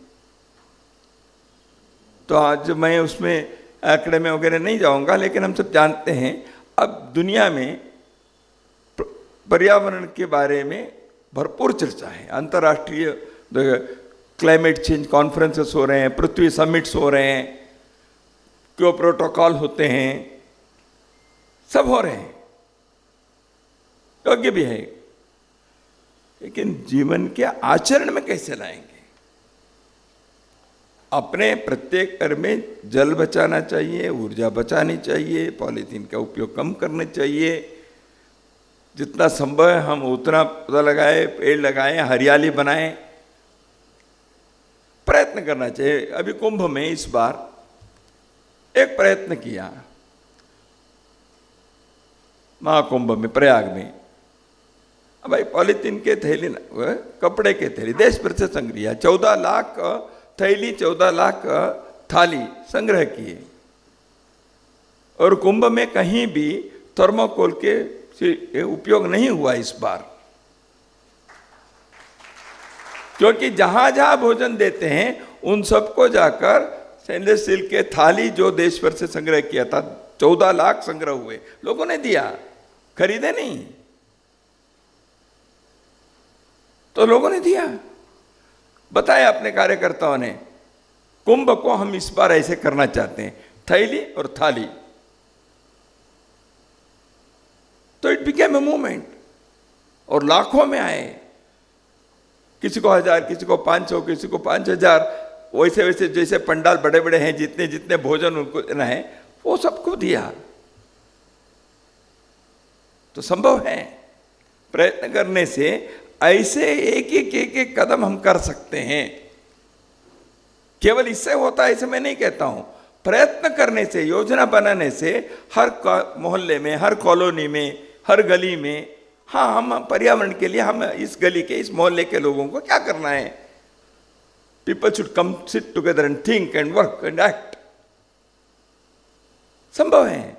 तो आज मैं उसमें आंकड़े में वगैरह नहीं जाऊंगा, लेकिन हम सब जानते हैं अब दुनिया में पर्यावरण के बारे में भरपूर चर्चा है। अंतर्राष्ट्रीय क्लाइमेट चेंज कॉन्फ्रेंसेस हो रहे हैं, पृथ्वी समिट्स हो रहे हैं, क्यों प्रोटोकॉल होते हैं, सब हो रहे हैं, योग्य भी है। लेकिन जीवन के आचरण में कैसे लाएंगे? अपने प्रत्येक घर में जल बचाना चाहिए, ऊर्जा बचानी चाहिए, पॉलीथीन का उपयोग कम करना चाहिए, जितना संभव है हम उतना पौधा लगाए, पेड़ लगाए, हरियाली बनाए, प्रयत्न करना चाहिए। अभी कुंभ में इस बार एक प्रयत्न किया, महाकुंभ में, प्रयाग में। अब भाई पॉलीथीन के थैली, कपड़े के थैली देश भर से संग्रह, 14 लाख थैली, 14 लाख थाली संग्रह किए। और कुंभ में कहीं भी थर्मोकोल के उपयोग नहीं हुआ इस बार, क्योंकि जहां जहां भोजन देते हैं उन सबको जाकर स्टेनलेस स्टील के थाली जो देश भर से संग्रह किया था, 14 लाख संग्रह हुए, लोगों ने दिया, खरीदे नहीं, तो लोगों ने दिया। बताया अपने कार्यकर्ताओं ने, कुंभ को हम इस बार ऐसे करना चाहते हैं, थैली और थाली। इट बिकेम ए मूवमेंट और लाखों में आए, किसी को 1000, किसी को 500, किसी को 5000, वैसे वैसे जैसे पंडाल बड़े बड़े हैं, जितने जितने भोजन उनको देना है वो सबको दिया। तो संभव है, प्रयत्न करने से ऐसे एक कदम हम कर सकते हैं। केवल इससे होता है ऐसे मैं नहीं कहता हूं, प्रयत्न करने से, योजना बनाने से, हर मोहल्ले में, हर कॉलोनी में, हर गली में, हाँ हम पर्यावरण के लिए हम इस गली के, इस मोहल्ले के लोगों को क्या करना है, people should come sit together and think and work and act, संभव है।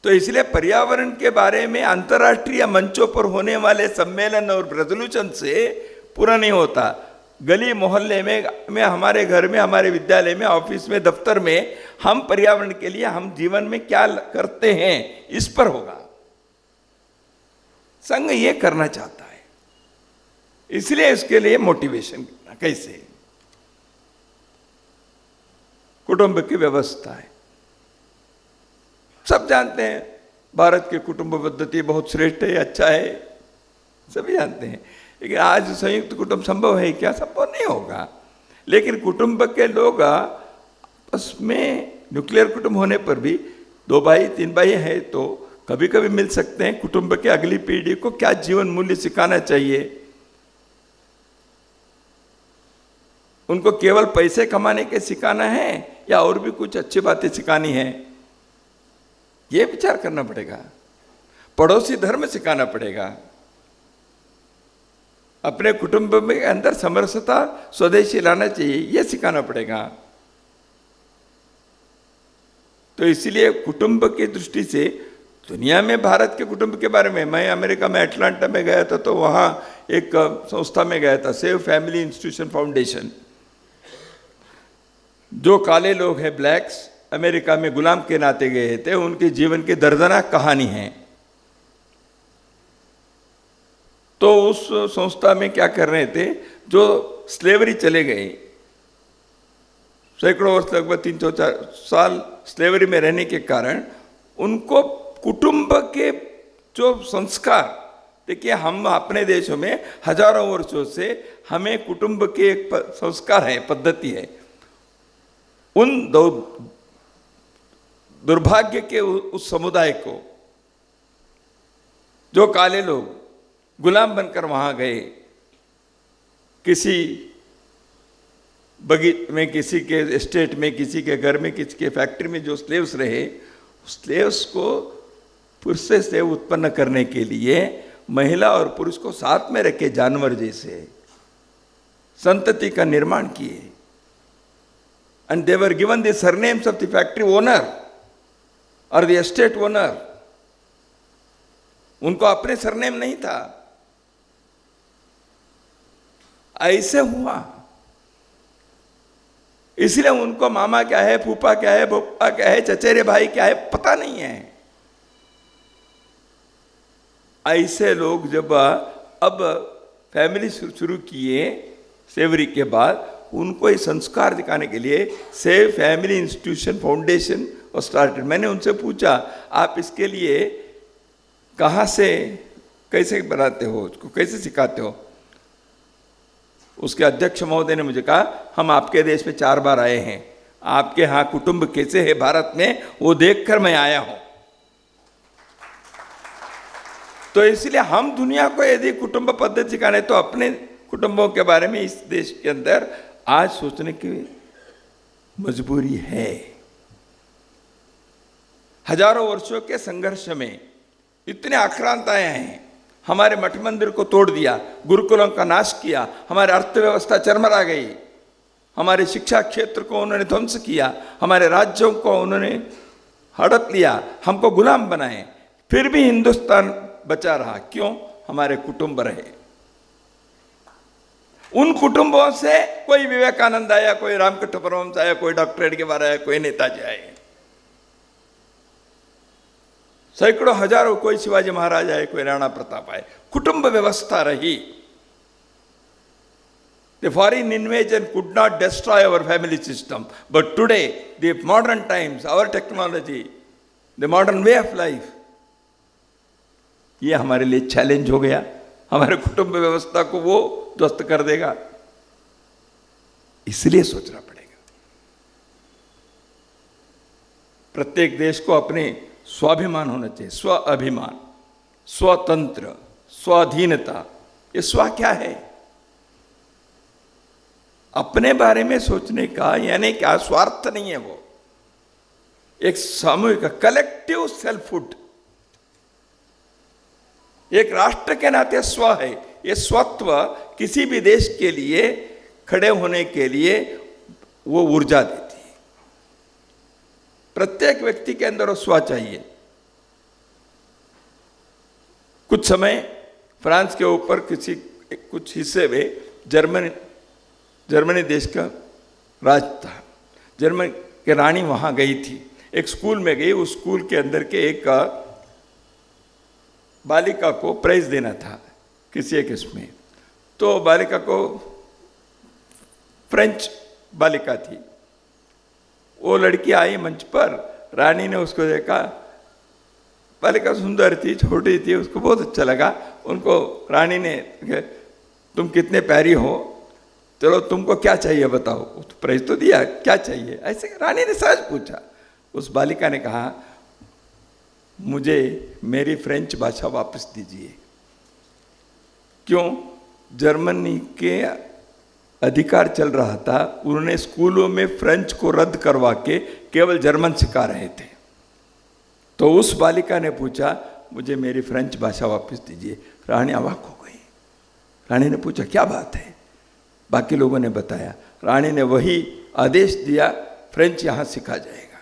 तो इसलिए पर्यावरण के बारे में अंतर्राष्ट्रीय मंचों पर होने वाले सम्मेलन और रेजोल्यूशन से पूरा नहीं होता। गली मोहल्ले में हमारे घर में, हमारे विद्यालय में, ऑफिस में, दफ्तर में हम पर्यावरण के लिए हम जीवन में क्या करते हैं, इस पर होगा। संघ ये करना चाहता है, इसलिए इसके लिए मोटिवेशन कैसे, कुटुंब की व्यवस्था है। सब जानते हैं भारत की कुटुंब पद्धति बहुत श्रेष्ठ है, अच्छा है, सभी जानते हैं। लेकिन आज संयुक्त कुटुंब संभव है क्या? संभव नहीं होगा। लेकिन कुटुंब के लोग आपस में, न्यूक्लियर कुटुंब होने पर भी 2 भाई 3 भाई है तो कभी कभी मिल सकते हैं। कुटुंब के अगली पीढ़ी को क्या जीवन मूल्य सिखाना चाहिए, उनको केवल पैसे कमाने के सिखाना है या और भी कुछ अच्छी बातें सिखानी है, ये विचार करना पड़ेगा। पड़ोसी धर्म सिखाना पड़ेगा, अपने कुटुंब में अंदर समरसता, स्वदेशी लाना चाहिए, यह सिखाना पड़ेगा। तो इसलिए कुटुंब की दृष्टि से दुनिया में भारत के कुटुंब के बारे में, मैं अमेरिका में अटलांटा में गया था तो वहाँ एक संस्था में गया था, सेव फैमिली इंस्टीट्यूशन फाउंडेशन। जो काले लोग हैं, ब्लैक्स, अमेरिका में गुलाम के नाते गए थे, उनके जीवन की दर्दनाक कहानी है। तो उस संस्था में क्या कर रहे थे, जो स्लेवरी चले गए, सैकड़ों वर्ष, लगभग 300-4 साल स्लेवरी में रहने के कारण उनको कुटुंब के जो संस्कार, देखिए हम अपने देशों में हजारों वर्षों से हमें कुटुंब के एक संस्कार है, पद्धति है। उन दुर्भाग्य के उस समुदाय को, जो काले लोग गुलाम बनकर वहां गए, किसी बगीचे में, किसी के एस्टेट में, किसी के घर में, किसी के फैक्ट्री में जो स्लेव्स रहे, स्लेव्स को फिर से स्लेव उत्पन्न करने के लिए महिला और पुरुष को साथ में रखे, जानवर जैसे संतति का निर्माण किए। And they were given the surnames of the factory owner और द एस्टेट ओनर। उनको अपने सरनेम नहीं था। ऐसे हुआ, इसलिए उनको मामा क्या है, फूफा क्या है, बुप्पा क्या है, चचेरे भाई क्या है, पता नहीं है। ऐसे लोग जब अब फैमिली शुरू किए सेवरी के बाद, उनको ये संस्कार दिखाने के लिए सेव फैमिली इंस्टीट्यूशन फाउंडेशन और स्टार्टेड। मैंने उनसे पूछा, आप इसके लिए कहाँ से, कैसे बनाते हो, उसको कैसे सिखाते हो? उसके अध्यक्ष महोदय ने मुझे कहा, हम आपके देश में 4 बार आए हैं, आपके यहाँ कुटुंब कैसे है भारत में, वो देखकर मैं आया हूं। तो इसलिए हम दुनिया को यदि कुटुंब पद्धति सिखाने, तो अपने कुटुंबों के बारे में इस देश के अंदर आज सोचने की मजबूरी है। हजारों वर्षों के संघर्ष में इतने आक्रांत आए हैं, हमारे मठ मंदिर को तोड़ दिया, गुरुकुलों का नाश किया, हमारी अर्थव्यवस्था चरमरा गई, हमारे शिक्षा क्षेत्र को उन्होंने ध्वंस किया, हमारे राज्यों को उन्होंने हड़प लिया, हमको गुलाम बनाए, फिर भी हिंदुस्तान बचा रहा। क्यों? हमारे कुटुंब रहे। उन कुटुंबों से कोई विवेकानंद आया, कोई रामकृष्ण परमहंस आया, कोई डॉक्टर एडगेवार आया, कोई नेताजी आए, सैकड़ों हजारों, कोई शिवाजी महाराज आए, कोई राणा प्रताप आए। कुटुंब व्यवस्था रही। The foreign invasion could not destroy our family system, but today, the modern times, our technology, the modern way of life, ये हमारे लिए चैलेंज हो गया। हमारे कुटुंब व्यवस्था को वो ध्वस्त कर देगा, इसलिए सोचना पड़ेगा। प्रत्येक देश को अपने स्वाभिमान होना चाहिए, स्व अभिमान, स्वतंत्र, स्वाधीनता। ये स्व क्या है? अपने बारे में सोचने का, यानी क्या स्वार्थ नहीं है, वो एक सामूहिक कलेक्टिव सेल्फहुड, एक राष्ट्र के नाते स्व है। ये स्वत्व किसी भी देश के लिए खड़े होने के लिए वो ऊर्जा देती है। प्रत्येक व्यक्ति के अंदर वो स्व चाहिए। कुछ समय फ्रांस के ऊपर कुछ हिस्से में जर्मनी देश का राज था। जर्मनी की रानी वहां गई थी, एक स्कूल में गई। उस स्कूल के अंदर के एक बालिका को प्राइज देना था किसी एक इसमें। तो बालिका को, फ्रेंच बालिका थी, वो लड़की आई मंच पर। रानी ने उसको देखा, बालिका सुंदर थी, छोटी थी, उसको बहुत अच्छा लगा। उनको रानी ने, तुम कितने प्यारी हो, चलो तुमको क्या चाहिए बताओ। तो प्राइज तो दिया, क्या चाहिए, ऐसे रानी ने सहज पूछा। उस बालिका ने कहा, मुझे मेरी फ्रेंच भाषा वापस दीजिए। क्यों? जर्मनी के अधिकार चल रहा था, उन्होंने स्कूलों में फ्रेंच को रद्द करवा के केवल जर्मन सिखा रहे थे। तो उस बालिका ने पूछा, मुझे मेरी फ्रेंच भाषा वापस दीजिए। रानी अवाक हो गई। रानी ने पूछा, क्या बात है? बाकी लोगों ने बताया। रानी ने वही आदेश दिया, फ्रेंच यहां सिखा जाएगा।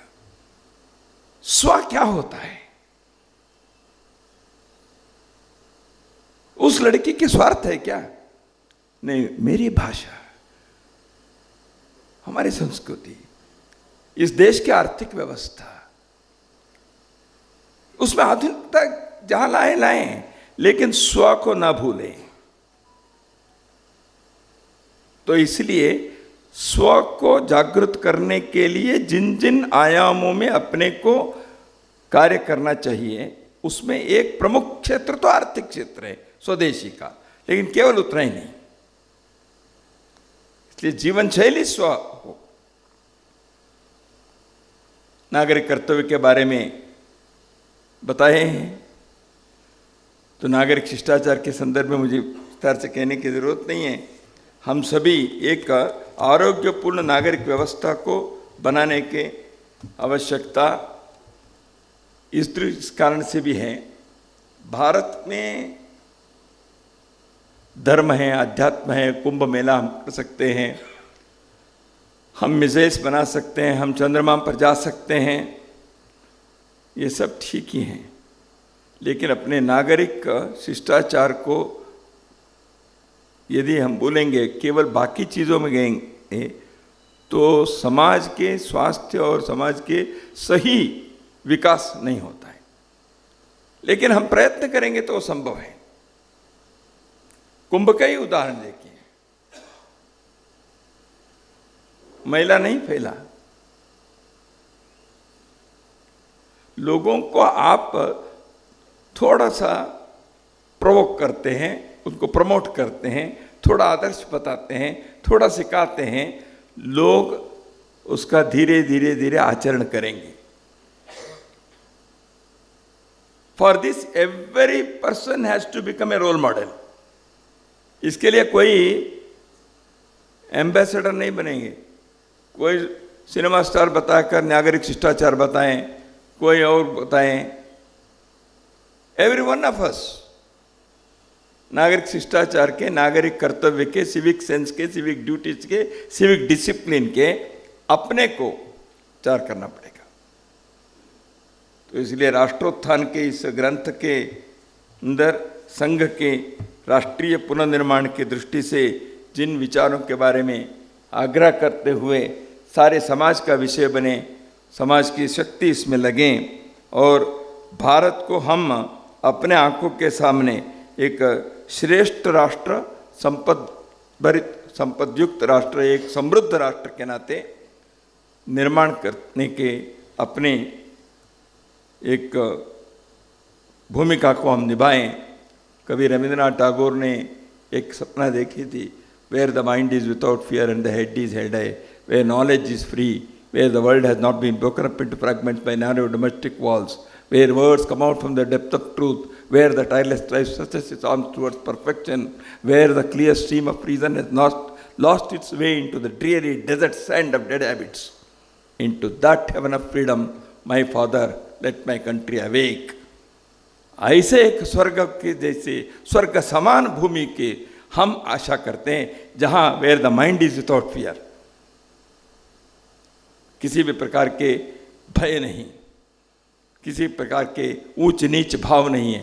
स्व क्या होता है? उस लड़की की स्वार्थ है क्या? नहीं, मेरी भाषा, हमारी संस्कृति, इस देश की आर्थिक व्यवस्था, उसमें आधुनिकता जहां लाएं, लेकिन स्व को ना भूलें। तो इसलिए स्व को जागृत करने के लिए जिन जिन आयामों में अपने को कार्य करना चाहिए, उसमें एक प्रमुख क्षेत्र तो आर्थिक क्षेत्र है, स्वदेशी का, लेकिन केवल उतना ही नहीं। इसलिए जीवन शैली स्व हो। नागरिक कर्तव्य के बारे में बताए हैं, तो नागरिक शिष्टाचार के संदर्भ में मुझे विस्तार से कहने की जरूरत नहीं है। हम सभी एक आरोग्यपूर्ण नागरिक व्यवस्था को बनाने के आवश्यकता इस कारण से भी है। भारत में धर्म है, अध्यात्म है, कुंभ मेला हम कर सकते हैं, हम मिसाइल्स बना सकते हैं, हम चंद्रमा पर जा सकते हैं, ये सब ठीक ही हैं। लेकिन अपने नागरिक शिष्टाचार को यदि हम बोलेंगे केवल बाकी चीज़ों में गएंगे, तो समाज के स्वास्थ्य और समाज के सही विकास नहीं होता है। लेकिन हम प्रयत्न करेंगे तो संभव है। कुंभ का ही उदाहरण देखिए, मैला नहीं फैला। लोगों को आप थोड़ा सा प्रोवोक करते हैं, उनको प्रमोट करते हैं, थोड़ा आदर्श बताते हैं, थोड़ा सिखाते हैं, लोग उसका धीरे धीरे धीरे आचरण करेंगे। For this every person has to become a role model. इसके लिए कोई एम्बेसडर नहीं बनेंगे, कोई सिनेमा स्टार बताकर नागरिक शिष्टाचार बताएं, कोई और बताएं। एवरी वन ऑफ अस नागरिक शिष्टाचार के, नागरिक कर्तव्य के, सिविक सेंस के, सिविक ड्यूटीज के, सिविक डिसिप्लिन के अपने को चार करना पड़ेगा। तो इसलिए राष्ट्रोत्थान के इस ग्रंथ के अंदर संघ के राष्ट्रीय पुनर्निर्माण की दृष्टि से जिन विचारों के बारे में आग्रह करते हुए सारे समाज का विषय बने, समाज की शक्ति इसमें लगें और भारत को हम अपने आंखों के सामने एक श्रेष्ठ राष्ट्र, संपदयुक्त राष्ट्र, एक समृद्ध राष्ट्र के नाते निर्माण करने के अपने एक भूमिका को हम निभाएं। कवि रविंद्रनाथ टैगोर ने एक सपना देखी थी, where the mind is without fear and the head is held high, where knowledge is free, where the world has not been broken up into fragments by narrow domestic walls, where words come out from the depth of truth, where the tireless strive stretches its arms towards perfection, where the clear stream of reason has not lost its way into the dreary desert sand of dead habits. Into that heaven of freedom, my father, let my country awake. ऐसे एक स्वर्ग के जैसे स्वर्ग समान भूमि के हम आशा करते हैं, जहां where the mind is without fear, किसी भी प्रकार के भय नहीं, किसी प्रकार के ऊंच नीच भाव नहीं है,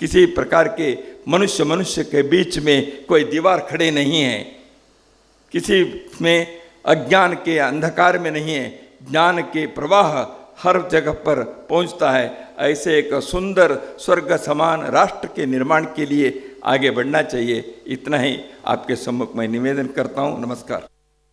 किसी प्रकार के मनुष्य मनुष्य के बीच में कोई दीवार खड़े नहीं है, किसी में अज्ञान के अंधकार में नहीं है, ज्ञान के प्रवाह हर जगह पर पहुंचता है। ऐसे एक सुंदर स्वर्ग समान राष्ट्र के निर्माण के लिए आगे बढ़ना चाहिए। इतना ही आपके सम्मुख मैं निवेदन करता हूं। नमस्कार।